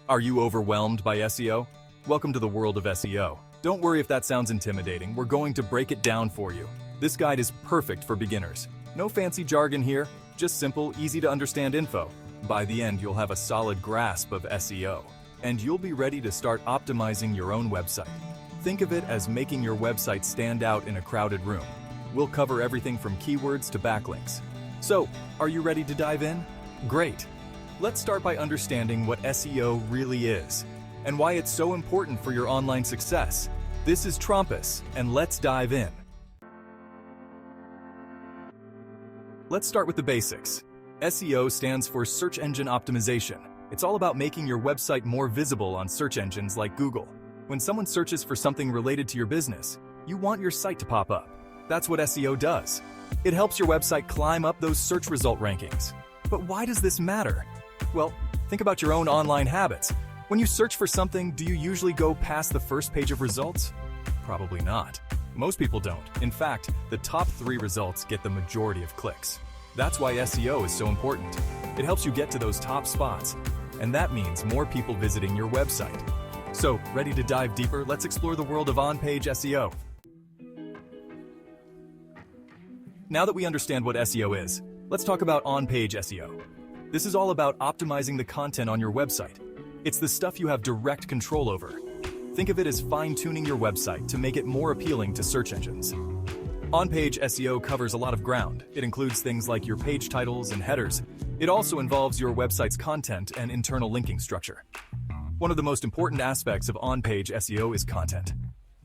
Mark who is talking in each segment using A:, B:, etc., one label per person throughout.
A: Are you overwhelmed by SEO? Welcome to the world of SEO. Don't worry if that sounds intimidating, we're going to break it down for you. This guide is perfect for beginners. No fancy jargon here, just simple, easy to understand info. By the end, you'll have a solid grasp of SEO, and you'll be ready to start optimizing your own website. Think of it as making your website stand out in a crowded room. We'll cover everything from keywords to backlinks. So, are you ready to dive in? Great! Let's start by understanding what SEO really is, and why it's so important for your online success. This is Trumpus, and let's dive in. Let's start with the basics. SEO stands for Search Engine Optimization. It's all about making your website more visible on search engines like Google. When someone searches for something related to your business, you want your site to pop up. That's what SEO does. It helps your website climb up those search result rankings. But why does this matter? Well, think about your own online habits. When you search for something, do you usually go past the first page of results? Probably not. Most people don't. In fact, the top 3 results get the majority of clicks. That's why SEO is so important. It helps you get to those top spots, and that means more people visiting your website. So, ready to dive deeper? Let's explore the world of on-page SEO. Now that we understand what SEO is, let's talk about on-page SEO. This is all about optimizing the content on your website. It's the stuff you have direct control over. Think of it as fine-tuning your website to make it more appealing to search engines. On-page SEO covers a lot of ground. It includes things like your page titles and headers. It also involves your website's content and internal linking structure. One of the most important aspects of on-page SEO is content.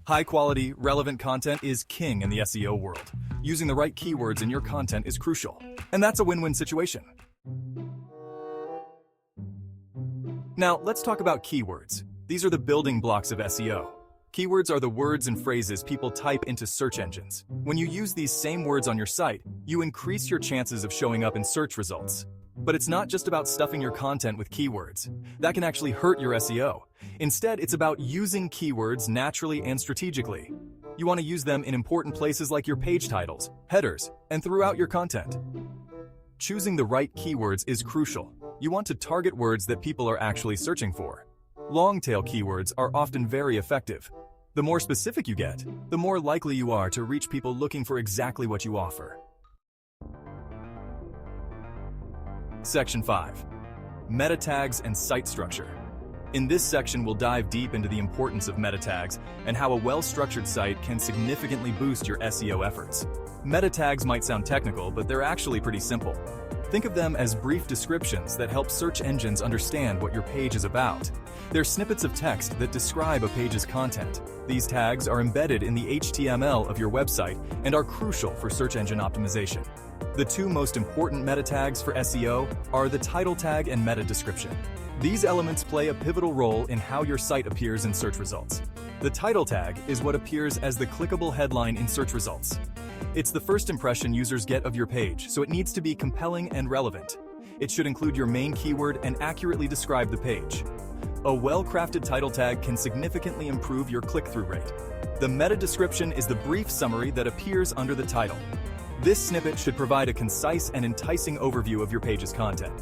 A: High-quality, relevant content is king in the SEO world. Using the right keywords in your content is crucial, and that's a win-win situation. Now, let's talk about keywords. These are the building blocks of SEO. Keywords are the words and phrases people type into search engines. When you use these same words on your site, you increase your chances of showing up in search results. But it's not just about stuffing your content with keywords. That can actually hurt your SEO. Instead, it's about using keywords naturally and strategically. You want to use them in important places like your page titles, headers, and throughout your content. Choosing the right keywords is crucial. You want to target words that people are actually searching for. Long-tail keywords are often very effective. The more specific you get, the more likely you are to reach people looking for exactly what you offer. Section 5. Meta tags and site structure. In this section, we'll dive deep into the importance of meta tags and how a well-structured site can significantly boost your SEO efforts. Meta tags might sound technical, but they're actually pretty simple. Think of them as brief descriptions that help search engines understand what your page is about. They're snippets of text that describe a page's content. These tags are embedded in the HTML of your website and are crucial for search engine optimization. The 2 most important meta tags for SEO are the title tag and meta description. These elements play a pivotal role in how your site appears in search results. The title tag is what appears as the clickable headline in search results. It's the first impression users get of your page, so it needs to be compelling and relevant. It should include your main keyword and accurately describe the page. A well-crafted title tag can significantly improve your click-through rate. The meta description is the brief summary that appears under the title. This snippet should provide a concise and enticing overview of your page's content.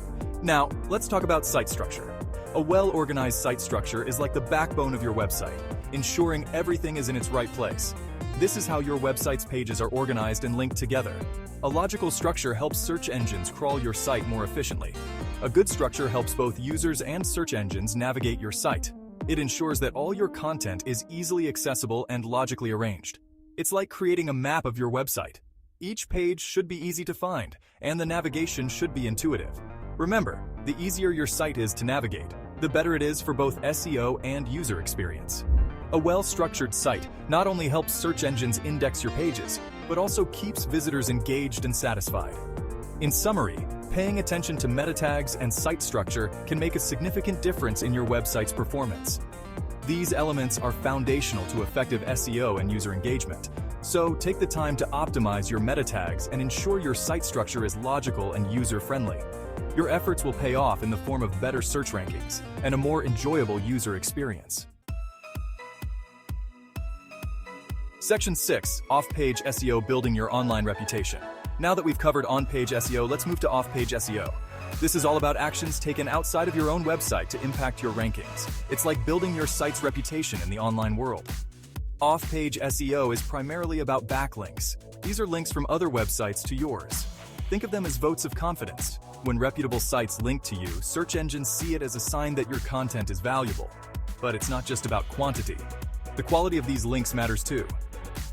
A: Now, let's talk about site structure. A well-organized site structure is like the backbone of your website, ensuring everything is in its right place. This is how your website's pages are organized and linked together. A logical structure helps search engines crawl your site more efficiently. A good structure helps both users and search engines navigate your site. It ensures that all your content is easily accessible and logically arranged. It's like creating a map of your website. Each page should be easy to find, and the navigation should be intuitive. Remember, the easier your site is to navigate, the better it is for both SEO and user experience. A well-structured site not only helps search engines index your pages, but also keeps visitors engaged and satisfied. In summary, paying attention to meta tags and site structure can make a significant difference in your website's performance. These elements are foundational to effective SEO and user engagement, so take the time to optimize your meta tags and ensure your site structure is logical and user-friendly. Your efforts will pay off in the form of better search rankings and a more enjoyable user experience. Section 6. Off-page SEO, building your online reputation. Now that we've covered on-page SEO, let's move to off-page SEO. This is all about actions taken outside of your own website to impact your rankings. It's like building your site's reputation in the online world. Off-page SEO is primarily about backlinks. These are links from other websites to yours. Think of them as votes of confidence. When reputable sites link to you, search engines see it as a sign that your content is valuable. But it's not just about quantity. The quality of these links matters too.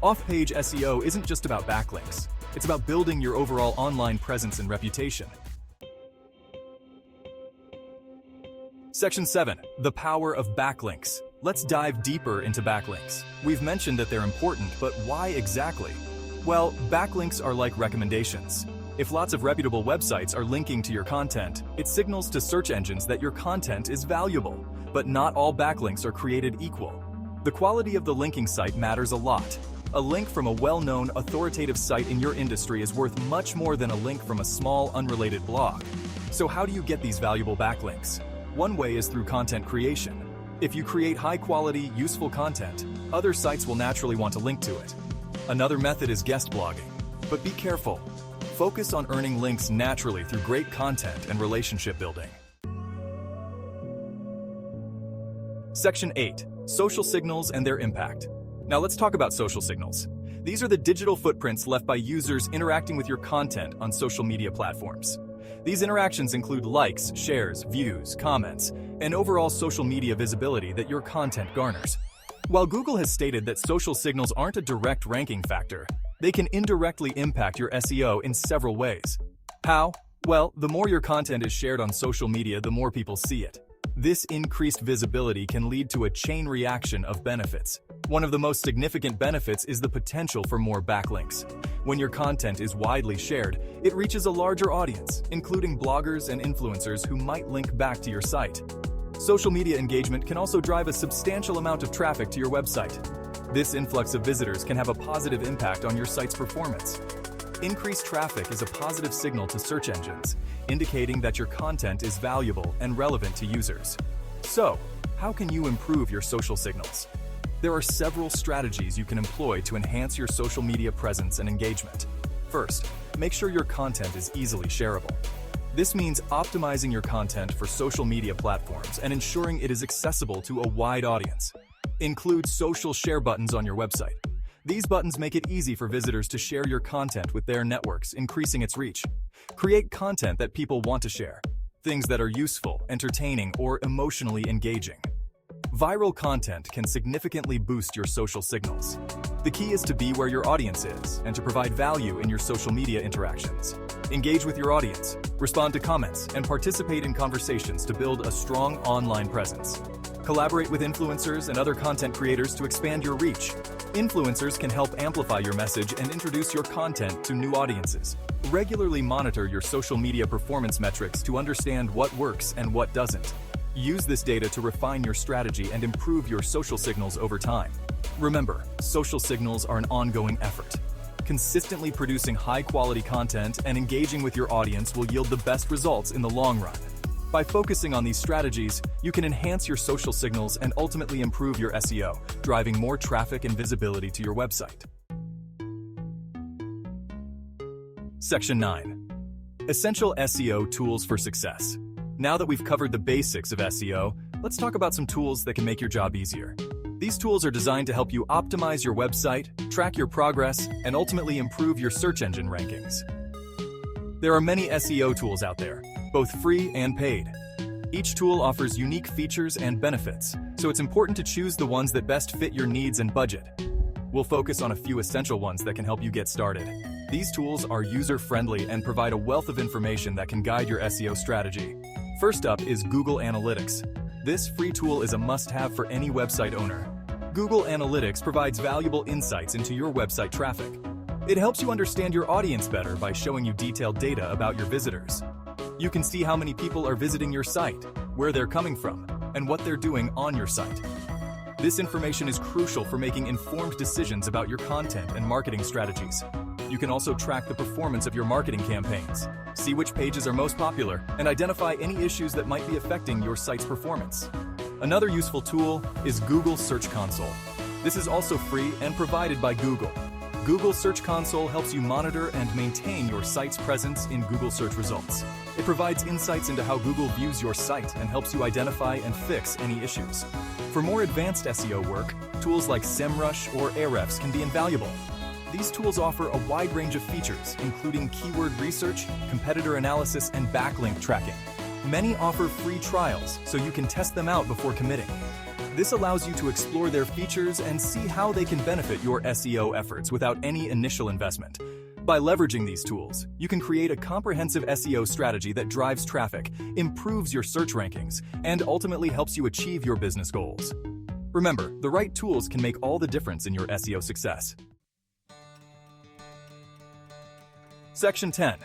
A: Off-page SEO isn't just about backlinks. It's about building your overall online presence and reputation. Section 7. The power of backlinks. Let's dive deeper into backlinks. We've mentioned that they're important, but why exactly? Well, backlinks are like recommendations. If lots of reputable websites are linking to your content, it signals to search engines that your content is valuable. But not all backlinks are created equal. The quality of the linking site matters a lot. A link from a well-known, authoritative site in your industry is worth much more than a link from a small, unrelated blog. So how do you get these valuable backlinks? One way is through content creation. If you create high-quality, useful content, other sites will naturally want to link to it. Another method is guest blogging. But be careful. Focus on earning links naturally through great content and relationship building. Section 8. Social signals and their impact. Now let's talk about social signals. These are the digital footprints left by users interacting with your content on social media platforms. These interactions include likes, shares, views, comments, and overall social media visibility that your content garners. While Google has stated that social signals aren't a direct ranking factor, they can indirectly impact your SEO in several ways. How? Well, the more your content is shared on social media, the more people see it. This increased visibility can lead to a chain reaction of benefits. One of the most significant benefits is the potential for more backlinks. When your content is widely shared, it reaches a larger audience, including bloggers and influencers who might link back to your site. Social media engagement can also drive a substantial amount of traffic to your website. This influx of visitors can have a positive impact on your site's performance. Increased traffic is a positive signal to search engines, indicating that your content is valuable and relevant to users. So, how can you improve your social signals? There are several strategies you can employ to enhance your social media presence and engagement. First, make sure your content is easily shareable. This means optimizing your content for social media platforms and ensuring it is accessible to a wide audience. Include social share buttons on your website. These buttons make it easy for visitors to share your content with their networks, increasing its reach. Create content that people want to share. Things that are useful, entertaining, or emotionally engaging. Viral content can significantly boost your social signals. The key is to be where your audience is and to provide value in your social media interactions. Engage with your audience, respond to comments, and participate in conversations to build a strong online presence. Collaborate with influencers and other content creators to expand your reach. Influencers can help amplify your message and introduce your content to new audiences. Regularly monitor your social media performance metrics to understand what works and what doesn't. Use this data to refine your strategy and improve your social signals over time. Remember, social signals are an ongoing effort. Consistently producing high-quality content and engaging with your audience will yield the best results in the long run. By focusing on these strategies, you can enhance your social signals and ultimately improve your SEO, driving more traffic and visibility to your website. Section 9. Essential SEO tools for success. Now that we've covered the basics of SEO, let's talk about some tools that can make your job easier. These tools are designed to help you optimize your website, track your progress, and ultimately improve your search engine rankings. There are many SEO tools out there, both free and paid. Each tool offers unique features and benefits, so it's important to choose the ones that best fit your needs and budget. We'll focus on a few essential ones that can help you get started. These tools are user-friendly and provide a wealth of information that can guide your SEO strategy. First up is Google Analytics. This free tool is a must-have for any website owner. Google Analytics provides valuable insights into your website traffic. It helps you understand your audience better by showing you detailed data about your visitors. You can see how many people are visiting your site, where they're coming from, and what they're doing on your site. This information is crucial for making informed decisions about your content and marketing strategies. You can also track the performance of your marketing campaigns, see which pages are most popular, and identify any issues that might be affecting your site's performance. Another useful tool is Google Search Console. This is also free and provided by Google. Google Search Console helps you monitor and maintain your site's presence in Google search results. It provides insights into how Google views your site and helps you identify and fix any issues. For more advanced SEO work, tools like SEMrush or Ahrefs can be invaluable. These tools offer a wide range of features, including keyword research, competitor analysis, and backlink tracking. Many offer free trials, so you can test them out before committing. This allows you to explore their features and see how they can benefit your SEO efforts without any initial investment. By leveraging these tools, you can create a comprehensive SEO strategy that drives traffic, improves your search rankings, and ultimately helps you achieve your business goals. Remember, the right tools can make all the difference in your SEO success. Section 10.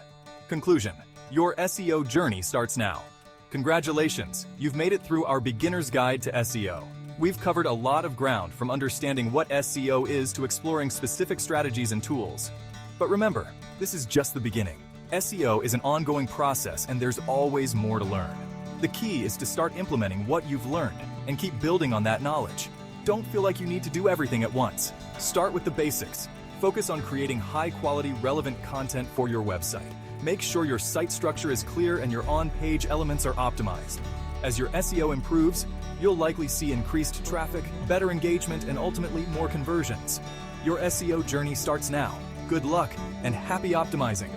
A: Conclusion. Your SEO journey starts now. Congratulations, you've made it through our beginner's guide to SEO. We've covered a lot of ground, from understanding what SEO is to exploring specific strategies and tools. But remember, this is just the beginning. SEO is an ongoing process, and there's always more to learn. The key is to start implementing what you've learned and keep building on that knowledge. Don't feel like you need to do everything at once. Start with the basics. Focus on creating high-quality, relevant content for your website. Make sure your site structure is clear and your on-page elements are optimized. As your SEO improves, you'll likely see increased traffic, better engagement, and ultimately more conversions. Your SEO journey starts now. Good luck and happy optimizing!